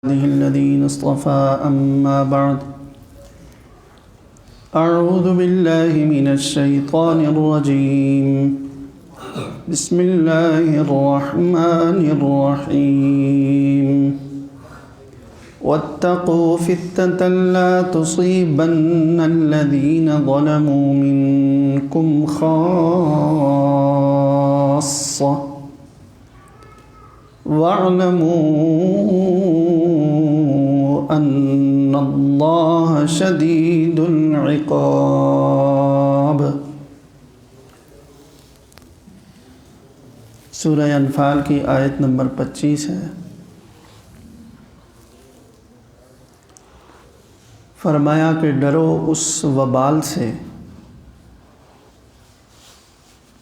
الذين اصطفى أما بعد أعوذ بالله من الشيطان الرجيم بسم الله الرحمن الرحيم واتقوا فتنة لا تصيبن الذين ظلموا منكم خاصة واعلموا أن الله شديد العقاب۔ سورہ انفال کی آیت نمبر 25 ہے۔ فرمایا کہ ڈرو اس وبال سے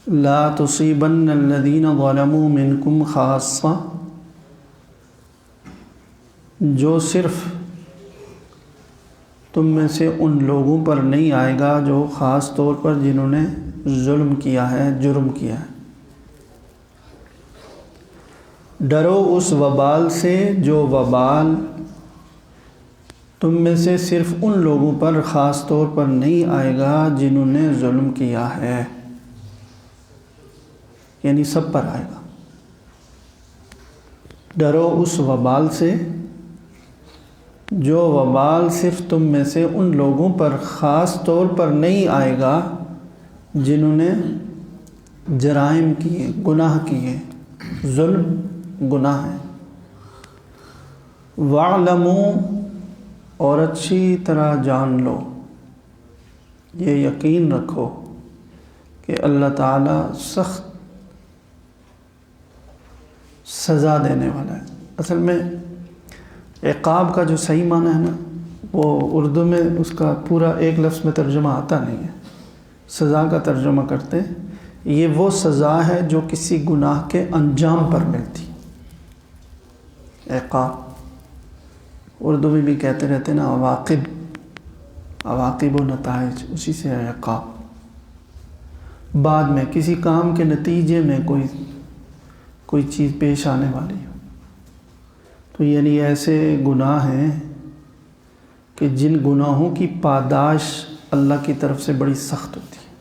لا تصیبن الذین ظلموا منکم خاصہ، جو صرف تم میں سے ان لوگوں پر نہیں آئے گا جو خاص طور پر جنہوں نے ظلم کیا ہے، جرم کیا ہے۔ ڈرو اس وبال سے جو وبال تم میں سے صرف ان لوگوں پر خاص طور پر نہیں آئے گا جنہوں نے ظلم کیا ہے، یعنی سب پر آئے گا۔ ڈرو اس وبال سے جو وبال صرف تم میں سے ان لوگوں پر خاص طور پر نہیں آئے گا جنہوں نے جرائم کیے، گناہ کیے۔ ظلم گناہ ہے۔ وَاعْلَمُوا، اور اچھی طرح جان لو، یہ یقین رکھو کہ اللہ تعالیٰ سخت سزا دینے والا ہے۔ اصل میں عقاب کا جو صحیح معنی ہے نا، وہ اردو میں اس کا پورا ایک لفظ میں ترجمہ آتا نہیں ہے، سزا کا ترجمہ کرتے ہیں۔ یہ وہ سزا ہے جو کسی گناہ کے انجام پر ملتی۔ عقاب اردو میں بھی کہتے رہتے نا، عواقب و نتائج، اسی سے ہے عقاب۔ بعد میں کسی کام کے نتیجے میں کوئی چیز پیش آنے والی ہو، تو یعنی ایسے گناہ ہیں کہ جن گناہوں کی پاداش اللہ کی طرف سے بڑی سخت ہوتی ہے۔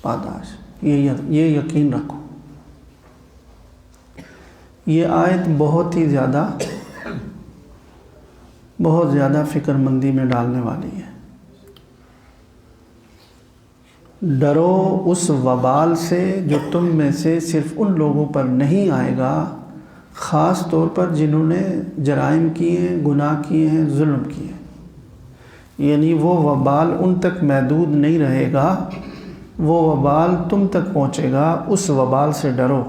پاداش، یہ یقین رکھو۔ یہ آیت بہت زیادہ فکر مندی میں ڈالنے والی ہے۔ ڈرو اس وبال سے جو تم میں سے صرف ان لوگوں پر نہیں آئے گا خاص طور پر جنہوں نے جرائم کیے ہیں، گناہ کیے ہیں، ظلم کیے ہیں۔ یعنی وہ وبال ان تک محدود نہیں رہے گا، وہ وبال تم تک پہنچے گا۔ اس وبال سے ڈرو۔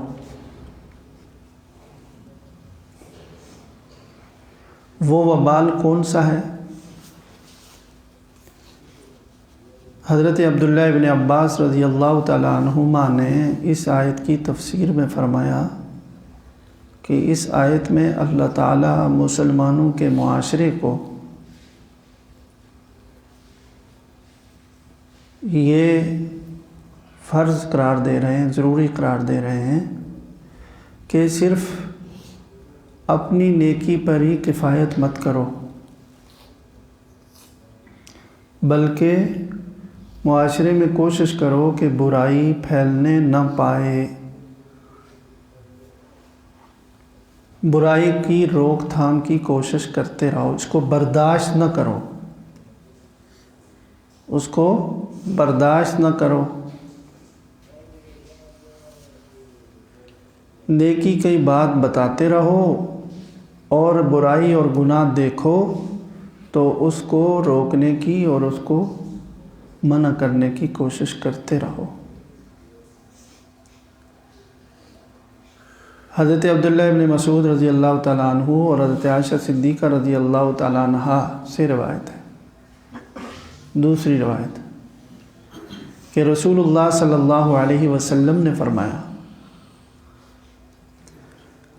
وہ وبال کون سا ہے؟ حضرت عبداللہ ابن عباس رضی اللہ تعالیٰ عنہما نے اس آیت کی تفسیر میں فرمایا کہ اس آیت میں اللہ تعالیٰ مسلمانوں کے معاشرے کو یہ فرض قرار دے رہے ہیں، ضروری قرار دے رہے ہیں کہ صرف اپنی نیکی پر ہی کفایت مت کرو، بلکہ معاشرے میں کوشش کرو کہ برائی پھیلنے نہ پائے، برائی کی روک تھام کی کوشش کرتے رہو، اس کو برداشت نہ کرو، اس کو برداشت نہ کرو۔ نیکی کی بات بتاتے رہو اور برائی اور گناہ دیکھو تو اس کو روکنے کی اور اس کو منع کرنے کی کوشش کرتے رہو۔ حضرت عبداللہ ابن مسعود رضی اللہ تعالیٰ عنہ اور حضرت عائشہ صدیقہ رضی اللہ تعالیٰ عنہا سے روایت ہے، دوسری روایت، کہ رسول اللہ صلی اللہ علیہ وسلم نے فرمایا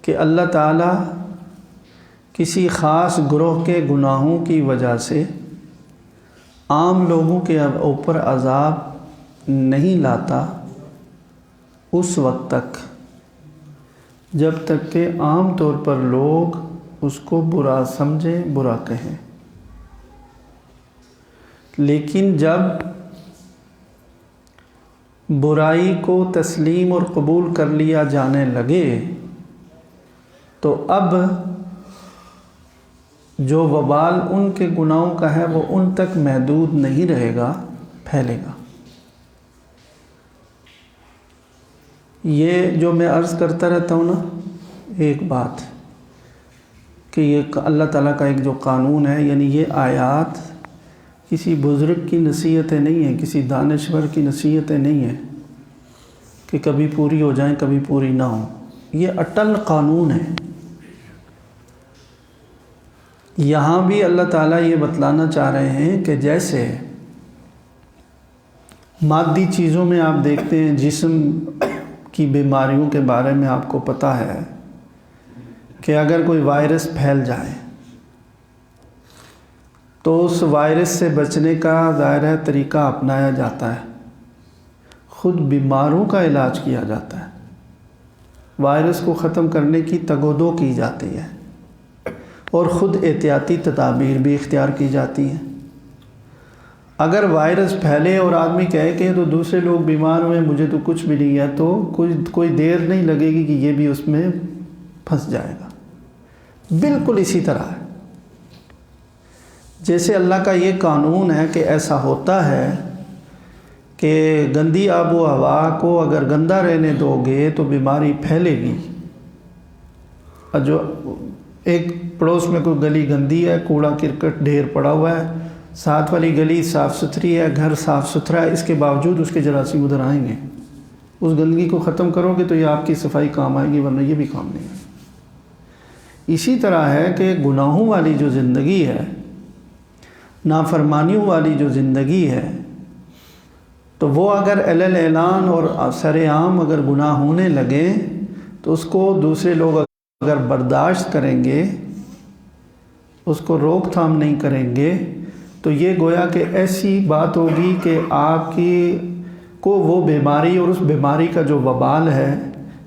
کہ اللہ تعالیٰ کسی خاص گروہ کے گناہوں کی وجہ سے عام لوگوں کے اوپر عذاب نہیں لاتا اس وقت تک جب تک کہ عام طور پر لوگ اس کو برا سمجھیں، برا کہیں، لیکن جب برائی کو تسلیم اور قبول کر لیا جانے لگے تو اب جو وبال ان کے گناہوں کا ہے وہ ان تک محدود نہیں رہے گا، پھیلے گا۔ یہ جو میں عرض کرتا رہتا ہوں نا، ایک بات کہ یہ اللہ تعالیٰ کا ایک جو قانون ہے، یعنی یہ آیات کسی بزرگ کی نصیحتیں نہیں ہیں، کسی دانشور کی نصیحتیں نہیں ہیں کہ کبھی پوری ہو جائیں کبھی پوری نہ ہوں۔ یہ اٹل قانون ہے۔ یہاں بھی اللہ تعالیٰ یہ بتلانا چاہ رہے ہیں کہ جیسے مادی چیزوں میں آپ دیکھتے ہیں، جسم کی بیماریوں کے بارے میں آپ کو پتہ ہے کہ اگر کوئی وائرس پھیل جائے تو اس وائرس سے بچنے کا ظاہر طریقہ اپنایا جاتا ہے، خود بیماروں کا علاج کیا جاتا ہے، وائرس کو ختم کرنے کی تگودو کی جاتی ہے اور خود احتیاطی تدابیر بھی اختیار کی جاتی ہیں۔ اگر وائرس پھیلے اور آدمی کہے کہ تو دوسرے لوگ بیمار ہوئے، مجھے تو کچھ بھی نہیں ہے، تو کوئی دیر نہیں لگے گی کہ یہ بھی اس میں پھنس جائے گا۔ بالکل اسی طرح ہے، جیسے اللہ کا یہ قانون ہے کہ ایسا ہوتا ہے کہ گندی آب و ہوا کو اگر گندا رہنے دو گے تو بیماری پھیلے گی۔ اور جو ایک پڑوس میں کوئی گلی گندی ہے، کوڑا کرکٹ ڈھیر پڑا ہوا ہے، ساتھ والی گلی صاف ستھری ہے، گھر صاف ستھرا ہے، اس کے باوجود اس کے جراثیم ادھر آئیں گے۔ اس گندگی کو ختم کرو گے تو یہ آپ کی صفائی کام آئے گی، ورنہ یہ بھی کام نہیں ہے۔ اسی طرح ہے کہ گناہوں والی جو زندگی ہے، نافرمانیوں والی جو زندگی ہے، تو وہ اگر اعلان اور سر عام اگر گناہ ہونے لگے تو اس کو دوسرے لوگ اگر برداشت کریں گے، اس کو روک تھام نہیں کریں گے، تو یہ گویا کہ ایسی بات ہوگی کہ آپ کی کو وہ بیماری اور اس بیماری کا جو وبال ہے،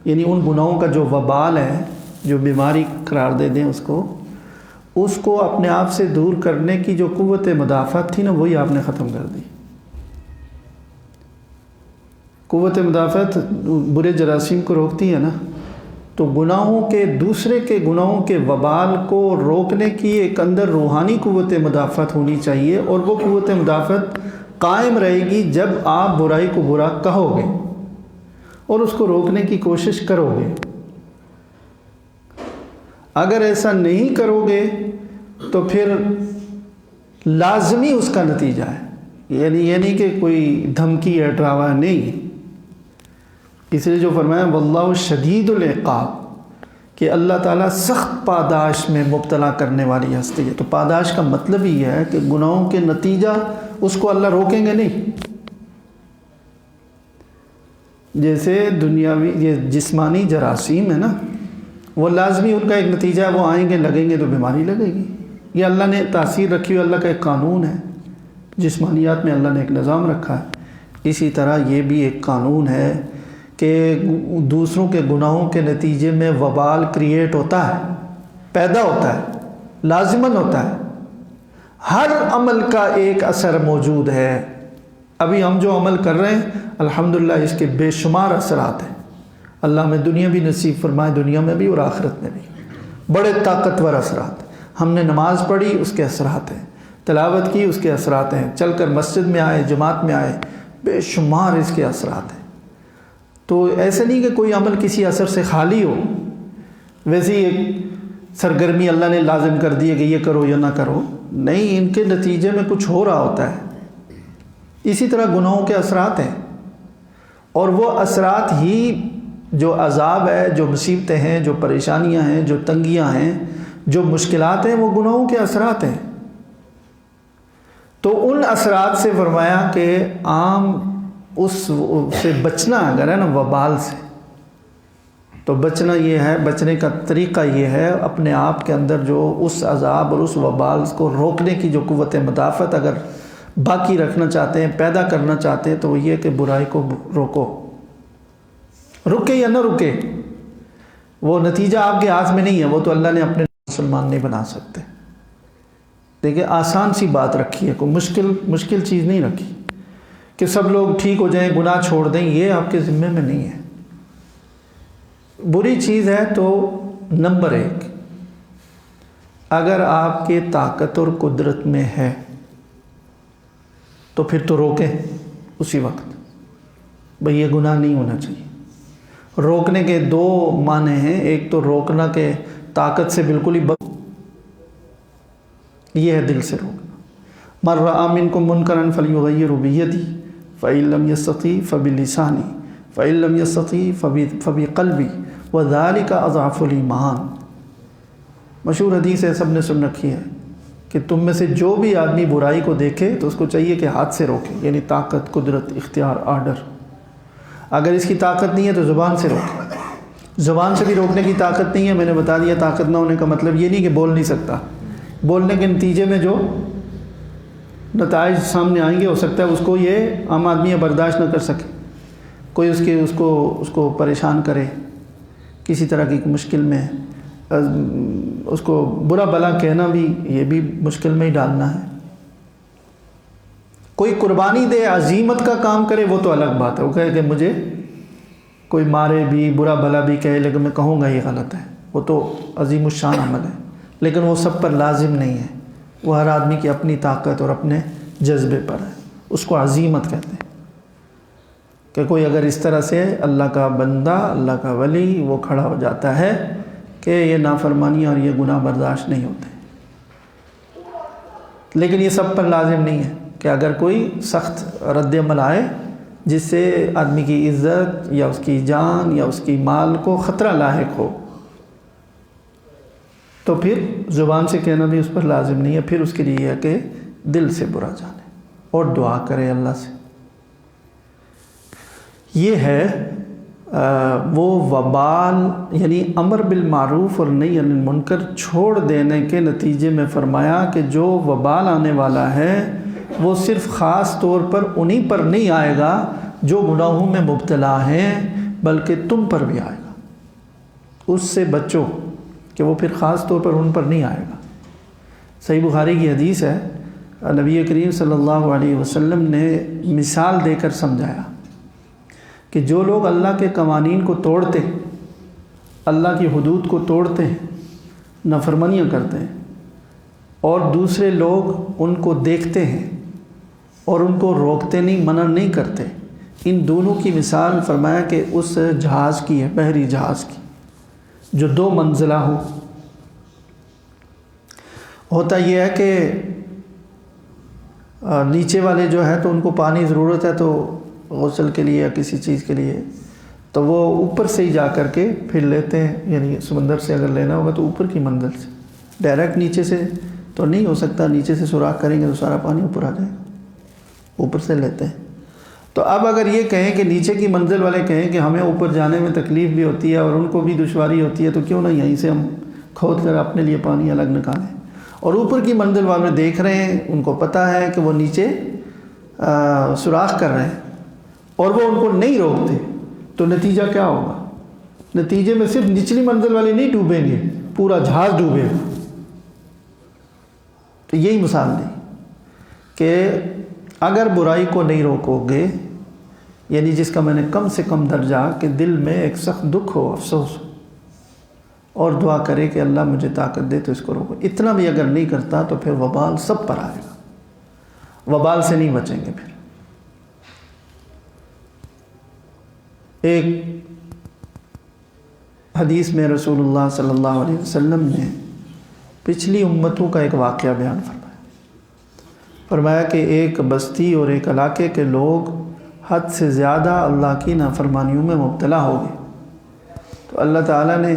یعنی ان گناہوں کا جو وبال ہے، جو بیماری قرار دے دیں اس کو اپنے آپ سے دور کرنے کی جو قوت مدافعت تھی نا، وہی آپ نے ختم کر دی۔ قوت مدافعت برے جراثیم کو روکتی ہے نا، تو گناہوں کے دوسرے کے گناہوں کے وبال کو روکنے کی ایک اندر روحانی قوت مدافعت ہونی چاہیے، اور وہ قوت مدافعت قائم رہے گی جب آپ برائی کو برا کہو گے اور اس کو روکنے کی کوشش کرو گے۔ اگر ایسا نہیں کرو گے تو پھر لازمی اس کا نتیجہ ہے، یعنی یہ نہیں کہ کوئی دھمکی ہے، ڈراوا نہیں۔ اس لیے جو فرمایا واللہ شدید العقاب، کہ اللہ تعالیٰ سخت پاداش میں مبتلا کرنے والی ہستی ہے۔ تو پاداش کا مطلب ہی ہے کہ گناہوں کے نتیجہ اس کو اللہ روکیں گے نہیں۔ جیسے دنیاوی یہ جسمانی جراثیم ہے نا، وہ لازمی ان کا ایک نتیجہ ہے، وہ آئیں گے، لگیں گے تو بیماری لگے گی۔ یہ اللہ نے تاثیر رکھی ہوئی، اللہ کا ایک قانون ہے، جسمانیات میں اللہ نے ایک نظام رکھا ہے۔ اسی طرح یہ بھی ایک قانون ہے کہ دوسروں کے گناہوں کے نتیجے میں وبال کریٹ ہوتا ہے، پیدا ہوتا ہے، لازماً ہوتا ہے۔ ہر عمل کا ایک اثر موجود ہے۔ ابھی ہم جو عمل کر رہے ہیں الحمدللہ اس کے بے شمار اثرات ہیں۔ اللہ میں دنیا بھی نصیب فرمائے، دنیا میں بھی اور آخرت میں بھی بڑے طاقتور اثرات۔ ہم نے نماز پڑھی، اس کے اثرات ہیں، تلاوت کی، اس کے اثرات ہیں، چل کر مسجد میں آئے، جماعت میں آئے، بے شمار اس کے اثرات ہیں۔ تو ایسے نہیں کہ کوئی عمل کسی اثر سے خالی ہو، ویسے ہی ایک سرگرمی اللہ نے لازم کر دی ہے کہ یہ کرو یا نہ کرو، نہیں، ان کے نتیجے میں کچھ ہو رہا ہوتا ہے۔ اسی طرح گناہوں کے اثرات ہیں، اور وہ اثرات ہی جو عذاب ہے، جو مصیبتیں ہیں، جو پریشانیاں ہیں، جو تنگیاں ہیں، جو مشکلات ہیں، وہ گناہوں کے اثرات ہیں۔ تو ان اثرات سے فرمایا کہ عام اس سے بچنا اگر ہے نا، وبال سے، تو بچنا یہ ہے، بچنے کا طریقہ یہ ہے اپنے آپ کے اندر جو اس عذاب اور اس وبال کو روکنے کی جو قوت مدافعت اگر باقی رکھنا چاہتے ہیں، پیدا کرنا چاہتے ہیں، تو وہ یہ کہ برائی کو روکو، رکے یا نہ رکے، وہ نتیجہ آپ کے ہاتھ میں نہیں ہے، وہ تو اللہ نے اپنے مسلمان نہیں بنا سکتے۔ دیکھیں آسان سی بات رکھی ہے، کوئی مشکل چیز نہیں رکھی کہ سب لوگ ٹھیک ہو جائیں، گناہ چھوڑ دیں، یہ آپ کے ذمے میں نہیں ہے۔ بری چیز ہے تو نمبر 1 اگر آپ کے طاقت اور قدرت میں ہے تو پھر تو روکیں اسی وقت، بھئی یہ گناہ نہیں ہونا چاہیے۔ روکنے کے 2 معنی ہیں، ایک تو روکنا کہ طاقت سے بالکل ہی یہ ہے دل سے روکنا۔ مَن رَأَىٰ مِنکُم مُنکرًا فَلْیُغَیِّرْهُ بِیَدِهِ فَإِن لَّمْ یَسْتَطِعْ فَبِلِسَانِهِ فَإِن لَّمْ یَسْتَطِعْ فَبِقَلْبِهِ وَذَلِکَ أَضْعَفُ الْایمان۔ مشہور حدیث ہے، سب نے سن رکھی ہے کہ تم میں سے جو بھی آدمی برائی کو دیکھے تو اس کو چاہیے کہ ہاتھ سے روکے، یعنی طاقت، قدرت، اختیار، آرڈر۔ اگر اس کی طاقت نہیں ہے تو زبان سے روکے۔ زبان سے بھی روکنے کی طاقت نہیں ہے، میں نے بتا دیا طاقت نہ ہونے کا مطلب یہ نہیں کہ بول نہیں سکتا، بولنے کے نتیجے میں جو نتائج سامنے آئیں گے ہو سکتا ہے اس کو یہ عام آدمی برداشت نہ کر سکے، کوئی اس کو پریشان کرے، کسی طرح کی مشکل میں اس کو برا بلا کہنا بھی، یہ بھی مشکل میں ہی ڈالنا ہے۔ کوئی قربانی دے، عزیمت کا کام کرے، وہ تو الگ بات ہے، وہ کہے کہ مجھے کوئی مارے بھی، برا بلا بھی کہے لیکن میں کہوں گا یہ غلط ہے، وہ تو عظیم الشان عمل ہے، لیکن وہ سب پر لازم نہیں ہے، وہ ہر آدمی کی اپنی طاقت اور اپنے جذبے پر ہے، اس کو عزیمت کہتے ہیں۔ کہ کوئی اگر اس طرح سے اللہ کا بندہ، اللہ کا ولی وہ کھڑا ہو جاتا ہے کہ یہ نافرمانی اور یہ گناہ برداشت نہیں ہوتے، لیکن یہ سب پر لازم نہیں ہے کہ اگر کوئی سخت رد عمل آئے جس سے آدمی کی عزت یا اس کی جان یا اس کی مال کو خطرہ لاحق ہو تو پھر زبان سے کہنا بھی اس پر لازم نہیں ہے، پھر اس کے لیے یہ ہے کہ دل سے برا جانے اور دعا کرے اللہ سے۔ یہ ہے وہ وبال، یعنی امر بالمعروف اور نہی عن المنکر چھوڑ دینے کے نتیجے میں فرمایا کہ جو وبال آنے والا ہے وہ صرف خاص طور پر انہی پر نہیں آئے گا جو گناہوں میں مبتلا ہیں، بلکہ تم پر بھی آئے گا۔ اس سے بچو کہ وہ پھر خاص طور پر ان پر نہیں آئے گا۔ صحیح بخاری کی حدیث ہے، نبی کریم صلی اللہ علیہ وسلم نے مثال دے کر سمجھایا کہ جو لوگ اللہ کے قوانین کو توڑتے، اللہ کی حدود کو توڑتے ہیں، نافرمانیاں کرتے ہیں، اور دوسرے لوگ ان کو دیکھتے ہیں اور ان کو روکتے نہیں، منع نہیں کرتے، ان دونوں کی مثال فرمایا کہ اس جہاز کی ہے، بحری جہاز کی، جو 2 منزلہ ہو۔ ہوتا یہ ہے کہ نیچے والے جو ہے تو ان کو پانی ضرورت ہے تو غسل کے لیے یا کسی چیز کے لیے، تو وہ اوپر سے ہی جا کر کے پھر لیتے ہیں، یعنی سمندر سے اگر لینا ہوگا تو اوپر کی منزل سے، ڈائریکٹ نیچے سے تو نہیں ہو سکتا، نیچے سے سوراخ کریں گے تو سارا پانی اوپر آ جائے گا، اوپر سے لیتے ہیں۔ تو اب اگر یہ کہیں کہ نیچے کی منزل والے کہیں کہ ہمیں اوپر جانے میں تکلیف بھی ہوتی ہے اور ان کو بھی دشواری ہوتی ہے، تو کیوں نہ یہیں سے ہم کھود کر اپنے لیے پانی الگ نکالیں، اور اوپر کی منزل والے دیکھ رہے ہیں، ان کو پتہ ہے کہ وہ نیچے سوراخ کر رہے ہیں اور وہ ان کو نہیں روکتے، تو نتیجہ کیا ہوگا؟ نتیجے میں صرف نچلی منزل والے نہیں ڈوبیں گے، پورا جہاز ڈوبے گا۔ تو یہی مثال دی کہ اگر برائی کو نہیں روکو گے، یعنی جس کا میں نے کم سے کم درجہ کہ دل میں ایک سخت دکھ ہو، افسوس ہو، اور دعا کرے کہ اللہ مجھے طاقت دے تو اس کو روکو، اتنا بھی اگر نہیں کرتا تو پھر وبال سب پر آئے گا، وبال سے نہیں بچیں گے۔ پھر ایک حدیث میں رسول اللہ صلی اللہ علیہ وسلم نے پچھلی امتوں کا ایک واقعہ بیان فرمایا کہ ایک بستی اور ایک علاقے کے لوگ حد سے زیادہ اللہ کی نافرمانیوں میں مبتلا ہو گئے، تو اللہ تعالیٰ نے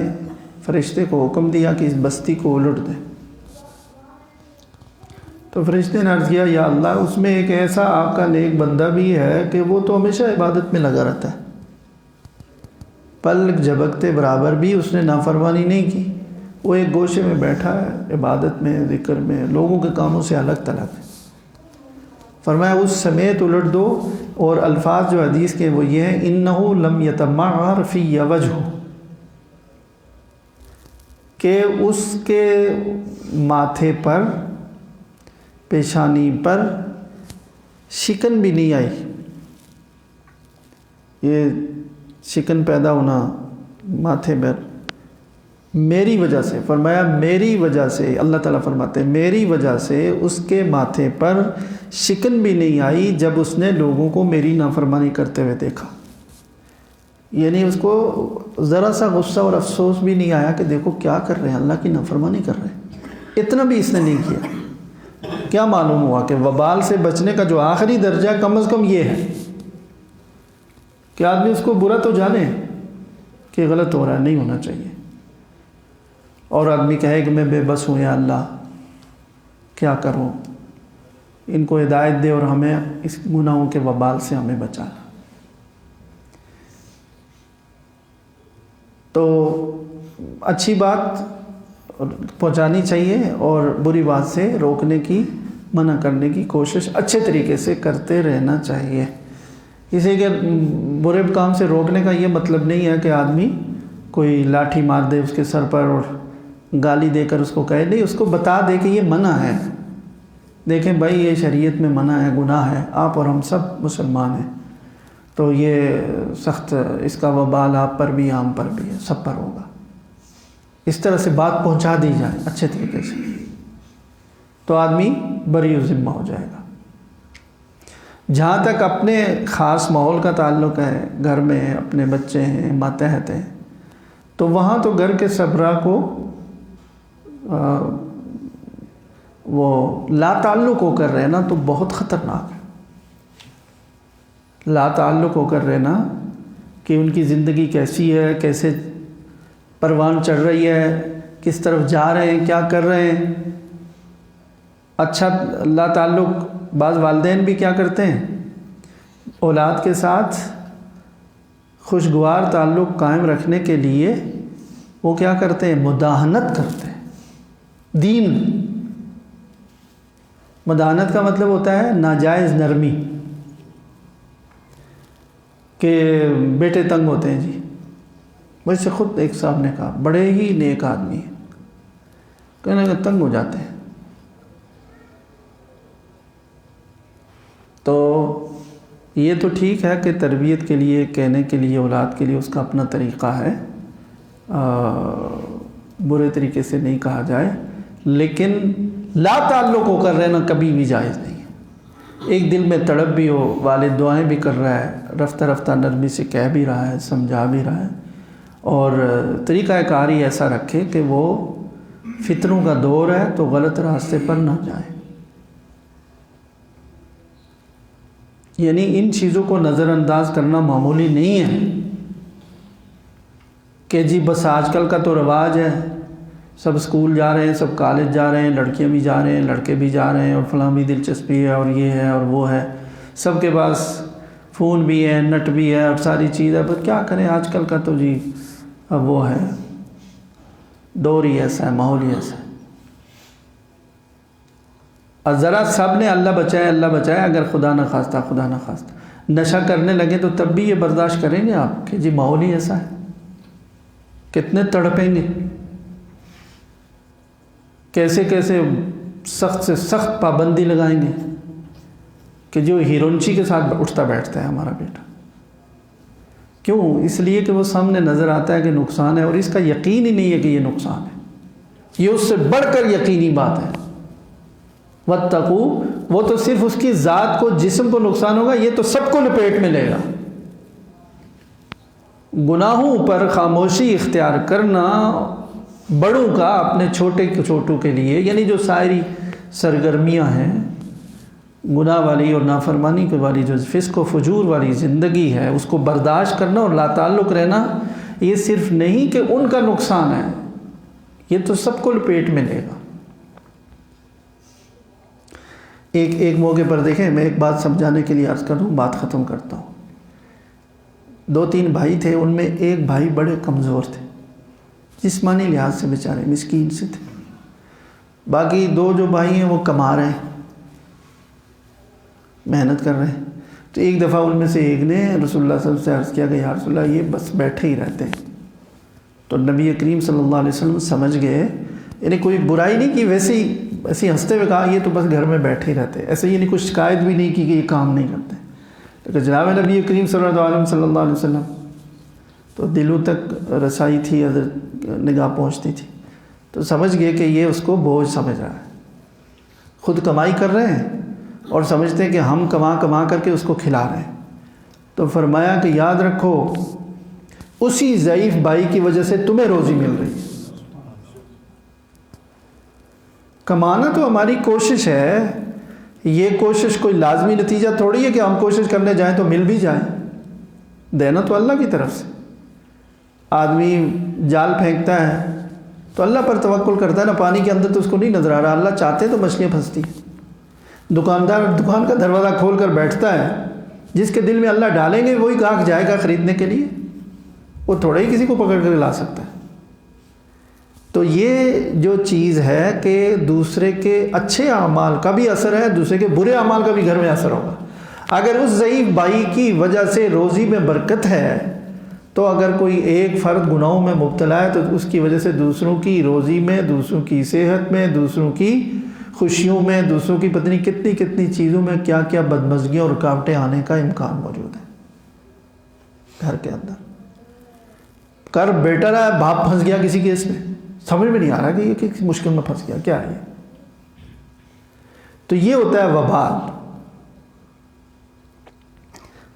فرشتے کو حکم دیا کہ اس بستی کو الٹ دیں۔ تو فرشتے نے عرض کیا، یا اللہ اس میں ایک ایسا آپ کا نیک بندہ بھی ہے کہ وہ تو ہمیشہ عبادت میں لگا رہتا ہے، پلک جھپکتے برابر بھی اس نے نافرمانی نہیں کی، وہ ایک گوشے میں بیٹھا ہے، عبادت میں، ذکر میں، لوگوں کے کاموں سے الگ تلگ ہے۔ فرمایا اس سمیت الٹ دو، اور الفاظ جو حدیث کے وہ یہ ہیں، انہو لم یتمعر فی وجہ، کہ اس کے ماتھے پر، پیشانی پر شکن بھی نہیں آئی. یہ شکن پیدا ہونا ماتھے پر میری وجہ سے، فرمایا میری وجہ سے، اللہ تعالیٰ فرماتے ہیں میری وجہ سے اس کے ماتھے پر شکن بھی نہیں آئی جب اس نے لوگوں کو میری نافرمانی کرتے ہوئے دیکھا. یعنی اس کو ذرا سا غصہ اور افسوس بھی نہیں آیا کہ دیکھو کیا کر رہے ہیں، اللہ کی نافرمانی کر رہے ہیں. اتنا بھی اس نے نہیں کیا. کیا معلوم ہوا کہ وبال سے بچنے کا جو آخری درجہ کم از کم یہ ہے کہ آدمی اس کو برا تو جانے کہ غلط ہو رہا ہے، نہیں ہونا چاہیے، اور آدمی کہے کہ میں بے بس ہوں یا اللہ کیا کروں، ان کو ہدایت دے اور ہمیں اس گناہوں کے وبال سے ہمیں بچا. تو اچھی بات پہنچانی چاہیے اور بری بات سے روکنے کی، منع کرنے کی کوشش اچھے طریقے سے کرتے رہنا چاہیے. اسی کے برے کام سے روکنے کا یہ مطلب نہیں ہے کہ آدمی کوئی لاٹھی مار دے اس کے سر پر اور گالی دے کر اس کو کہے، نہیں، اس کو بتا دے کہ یہ منع ہے. دیکھیں بھائی یہ شریعت میں منع ہے، گناہ ہے، آپ اور ہم سب مسلمان ہیں، تو یہ سخت اس کا وبال آپ پر بھی، ہم پر بھی ہے، سب پر ہوگا. اس طرح سے بات پہنچا دی جائے اچھے طریقے سے تو آدمی بری و ذمہ ہو جائے گا. جہاں تک اپنے خاص ماحول کا تعلق ہے، گھر میں اپنے بچے ہیں، ماتحت ہیں، تو وہاں تو گھر کے سبرا کو وہ لا تعلق ہو کر رہنا تو بہت خطرناک ہے. لا تعلق ہو کر رہنا کہ ان کی زندگی کیسی ہے، کیسے پروان چڑھ رہی ہے، کس طرف جا رہے ہیں، کیا کر رہے ہیں. اچھا لا تعلق بعض والدین بھی کیا کرتے ہیں، اولاد کے ساتھ خوشگوار تعلق قائم رکھنے کے لیے وہ کیا کرتے ہیں، مداہنت کرتے ہیں. دین، مداہنت کا مطلب ہوتا ہے ناجائز نرمی، کہ بیٹے تنگ ہوتے ہیں جی. مجھ سے خود ایک صاحب نے کہا، بڑے ہی نیک آدمی ہیں، کہنے لگے تنگ ہو جاتے ہیں. تو یہ تو ٹھیک ہے کہ تربیت کے لیے، کہنے کے لیے، اولاد کے لیے اس کا اپنا طریقہ ہے، برے طریقے سے نہیں کہا جائے، لیکن لا تعلق ہو کر رہنا کبھی بھی جائز نہیں ہے. ایک دل میں تڑپ بھی ہو، والد دعائیں بھی کر رہا ہے، رفتہ رفتہ نرمی سے کہہ بھی رہا ہے، سمجھا بھی رہا ہے، اور طریقہ کاری ایسا رکھے کہ وہ فتنوں کا دور ہے تو غلط راستے پر نہ جائے. یعنی ان چیزوں کو نظر انداز کرنا معمولی نہیں ہے کہ جی بس آج کل کا تو رواج ہے، سب اسکول جا رہے ہیں، سب کالج جا رہے ہیں، لڑکیاں بھی جا رہے ہیں، لڑکے بھی جا رہے ہیں، اور فلاں بھی دلچسپی ہے، اور یہ ہے اور وہ ہے، سب کے پاس فون بھی ہے، نیٹ بھی ہے، اور ساری چیز ہے. پر کیا کریں، آج کل کا تو جی اب وہ ہے، دور ہی ایسا ہے، ماحول ہی ایسا ہے. اور ذرا سب نے اللہ بچائے اللہ بچائے، اگر خدا نہ خواستہ نشہ کرنے لگے تو تب بھی یہ برداشت کریں گے آپ کہ جی ماحول ہی ایسا ہے. کتنے تڑپیں گے، کیسے کیسے سخت سے سخت پابندی لگائیں گے کہ جو ہیرونچی کے ساتھ اٹھتا بیٹھتا ہے ہمارا بیٹا. کیوں؟ اس لیے کہ وہ سامنے نظر آتا ہے کہ نقصان ہے، اور اس کا یقین ہی نہیں ہے کہ یہ نقصان ہے. یہ اس سے بڑھ کر یقینی بات ہے. واتقوا، وہ تو صرف اس کی ذات کو، جسم کو نقصان ہوگا، یہ تو سب کو لپیٹ میں لے گا. گناہوں پر خاموشی اختیار کرنا بڑوں کا اپنے چھوٹوں کے لیے، یعنی جو ساری سرگرمیاں ہیں گناہ والی اور نافرمانی والی، جو فسق و فجور والی زندگی ہے، اس کو برداشت کرنا اور لا تعلق رہنا، یہ صرف نہیں کہ ان کا نقصان ہے، یہ تو سب کو لپیٹ میں لے گا. ایک موقع پر دیکھیں، میں ایک بات سمجھانے کے لیے عرض کر دوں، بات ختم کرتا ہوں. 2-3 بھائی تھے، ان میں ایک بھائی بڑے کمزور تھے، جسمانی لحاظ سے بیچارے مسکین سے تھے. باقی 2 جو بھائی ہیں وہ کما رہے ہیں، محنت کر رہے ہیں. تو ایک دفعہ ان میں سے ایک نے رسول اللہ صلی اللہ علیہ وسلم سے عرض کیا کہ یا رسول اللہ یہ بس بیٹھے ہی رہتے ہیں، تو نبی کریم صلی اللہ علیہ وسلم سمجھ گئے، یعنی کوئی برائی نہیں کی، ویسے ہی ایسے ہنستے ہوئے کہا یہ تو بس گھر میں بیٹھے ہی رہتے، ایسے ہی نہیں کچھ شکایت بھی نہیں کی کہ یہ کام نہیں کرتے. لیکن جناب نبی کریم صلی اللہ علیہ وسلم تو دلوں تک رسائی تھی، حضرت نگاہ پہنچتی تھی، تو سمجھ گئے کہ یہ اس کو بوجھ سمجھ رہا ہے. خود کمائی کر رہے ہیں اور سمجھتے ہیں کہ ہم کما کر کے اس کو کھلا رہے ہیں. تو فرمایا کہ یاد رکھو اسی ضعیف بھائی کی وجہ سے تمہیں روزی مل رہی ہے. کمانا تو ہماری کوشش ہے، یہ کوشش کوئی لازمی نتیجہ تھوڑی ہے کہ ہم کوشش کرنے جائیں تو مل بھی جائیں. دینا تو اللہ کی طرف سے. آدمی جال پھینکتا ہے تو اللہ پر توکل کرتا ہے نا، پانی کے اندر تو اس کو نہیں نظر آ رہا، اللہ چاہتے تو مچھلیاں پھنستی. دکاندار دکان کا دروازہ کھول کر بیٹھتا ہے، جس کے دل میں اللہ ڈالیں گے وہی گاہک جائے گا خریدنے کے لیے، وہ تھوڑا ہی کسی کو پکڑ کر لا سکتا ہے. تو یہ جو چیز ہے کہ دوسرے کے اچھے اعمال کا بھی اثر ہے، دوسرے کے برے اعمال کا بھی گھر میں اثر ہوگا. اگر اس ضعیف بھائی کی وجہ سے روزی میں برکت ہے، تو اگر کوئی ایک فرد گناہوں میں مبتلا ہے تو اس کی وجہ سے دوسروں کی روزی میں، دوسروں کی صحت میں، دوسروں کی خوشیوں میں، دوسروں کی پتہ نہیں کتنی کتنی چیزوں میں کیا کیا بدمزگیاں اور رکاوٹیں آنے کا امکان موجود ہے. گھر کے اندر کر بیٹا رہا ہے، باپ پھنس گیا کسی کیس میں، سمجھ میں نہیں آ رہا کہ یہ کسی مشکل میں پھنس گیا، کیا ہے یہ. تو یہ ہوتا ہے وبال.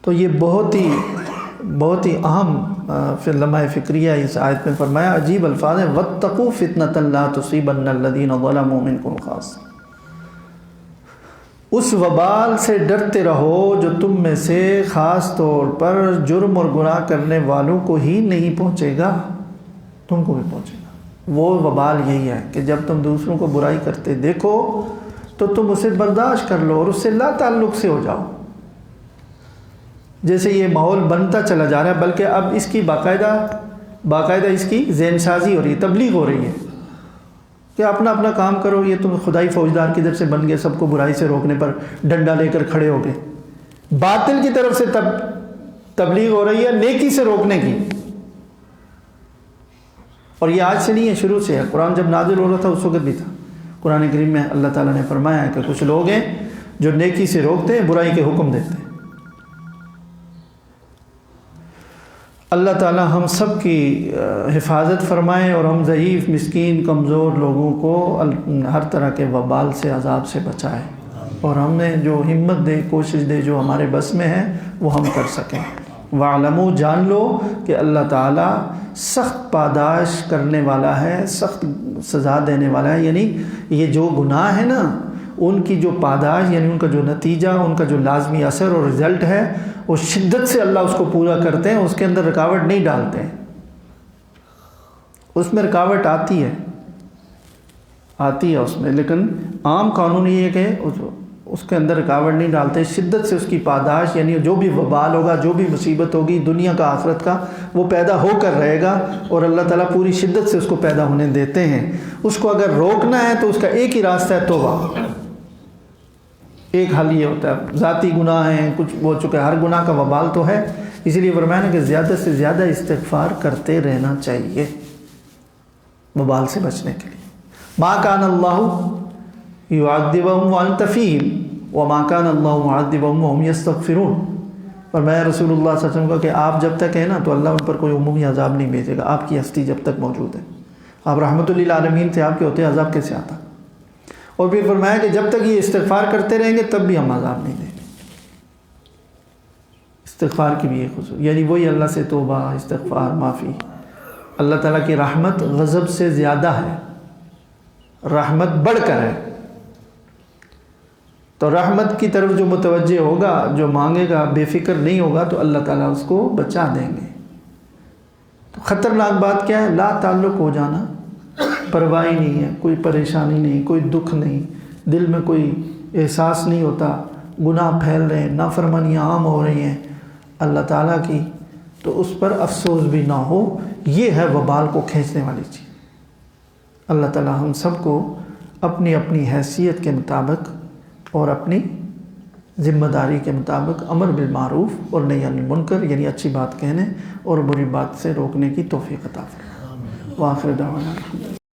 تو یہ بہت ہی اہم لمحہ فکریہ اس آیت میں فرمایا. عجیب الفاظ ہیں، وَاتَّقُوا فِتْنَةً لَا تُصِيبَنَّ الَّذِينَ ظَلَمُوا مِنكُمْ خَاصَّةً. اس وبال سے ڈرتے رہو جو تم میں سے خاص طور پر جرم اور گناہ کرنے والوں کو ہی نہیں پہنچے گا، تم کو بھی پہنچے گا. وہ وبال یہی ہے کہ جب تم دوسروں کو برائی کرتے دیکھو تو تم اسے برداشت کر لو اور اس سے لا تعلق سے ہو جاؤ. جیسے یہ ماحول بنتا چلا جا رہا ہے، بلکہ اب اس کی باقاعدہ اس کی ذہن سازی ہو رہی ہے، تبلیغ ہو رہی ہے کہ اپنا اپنا کام کرو. یہ تم خدائی فوجدار کدھر سے بن گئے، سب کو برائی سے روکنے پر ڈنڈا لے کر کھڑے ہو گئے. باطل کی طرف سے تبلیغ ہو رہی ہے نیکی سے روکنے کی. اور یہ آج سے نہیں ہے، شروع سے ہے. قرآن جب نازل ہو رہا تھا اس وقت بھی تھا. قرآن کریم میں اللہ تعالیٰ نے فرمایا ہے کہ کچھ لوگ ہیں جو نیکی سے روکتے ہیں، برائی کے حکم دیتے ہیں. اللہ تعالیٰ ہم سب کی حفاظت فرمائے اور ہم ضعیف، مسکین، کمزور لوگوں کو ہر طرح کے وبال سے، عذاب سے بچائے، اور ہمیں جو ہمت دے، کوشش دے، جو ہمارے بس میں ہے وہ ہم کر سکیں. وَاعْلَمُوا، جان لو کہ اللہ تعالیٰ سخت پاداش کرنے والا ہے، سخت سزا دینے والا ہے. یعنی یہ جو گناہ ہے نا، ان کی جو پاداش، یعنی ان کا جو نتیجہ، ان کا جو لازمی اثر اور رزلٹ ہے، وہ شدت سے اللہ اس کو پورا کرتے ہیں، اس کے اندر رکاوٹ نہیں ڈالتے ہیں. اس میں رکاوٹ آتی ہے اس میں، لیکن عام قانون یہ ہے کہ اس کے اندر رکاوٹ نہیں ڈالتے. شدت سے اس کی پاداش، یعنی جو بھی وبال ہوگا، جو بھی مصیبت ہوگی دنیا کا آخرت کا، وہ پیدا ہو کر رہے گا، اور اللہ تعالیٰ پوری شدت سے اس کو پیدا ہونے دیتے ہیں. اس کو اگر روکنا ہے تو اس کا ایک ہی راستہ ہے، توبہ. ایک حل یہ ہوتا ہے. ذاتی گناہ ہیں کچھ ہو چکے، ہر گناہ کا وبال تو ہے، اسی لیے فرمایا نا کہ زیادہ سے زیادہ استغفار کرتے رہنا چاہیے وبال سے بچنے کے لیے. ما کان اللہ یعذبہم وانت فیہم وما کان اللہ معذبہم وہم یستغفرون. فرمایا رسول اللہ صلی اللہ علیہ وسلم کا کہ آپ جب تک ہیں نا تو اللہ ان پر کوئی عمومی عذاب نہیں بھیجے گا، آپ کی ہستی جب تک موجود ہے. آپ رحمت للعالمین تھے، آپ کے ہوتے عذاب کیسے آتا. اور پھر فرمایا کہ جب تک یہ استغفار کرتے رہیں گے تب بھی ہم عذاب نہیں دیں گے. استغفار کی بھی ایک خصوصیت، یعنی وہی اللہ سے توبہ، استغفار، معافی. اللہ تعالیٰ کی رحمت غضب سے زیادہ ہے، رحمت بڑھ کر ہے. تو رحمت کی طرف جو متوجہ ہوگا، جو مانگے گا، بے فکر نہیں ہوگا، تو اللہ تعالیٰ اس کو بچا دیں گے. تو خطرناک بات کیا ہے؟ لا تعلق ہو جانا، پرواہ نہیں ہے، کوئی پریشانی نہیں، کوئی دکھ نہیں، دل میں کوئی احساس نہیں ہوتا، گناہ پھیل رہے ہیں، نافرمانیاں عام ہو رہی ہیں اللہ تعالیٰ کی، تو اس پر افسوس بھی نہ ہو. یہ ہے وبال کو کھینچنے والی چیز. اللہ تعالیٰ ہم سب کو اپنی اپنی حیثیت کے مطابق اور اپنی ذمہ داری کے مطابق امر بالمعروف اور نہی عن المنکر، یعنی اچھی بات کہنے اور بری بات سے روکنے کی توفیق عطا فرمائے. وآخر دعوانا الحمدللہ۔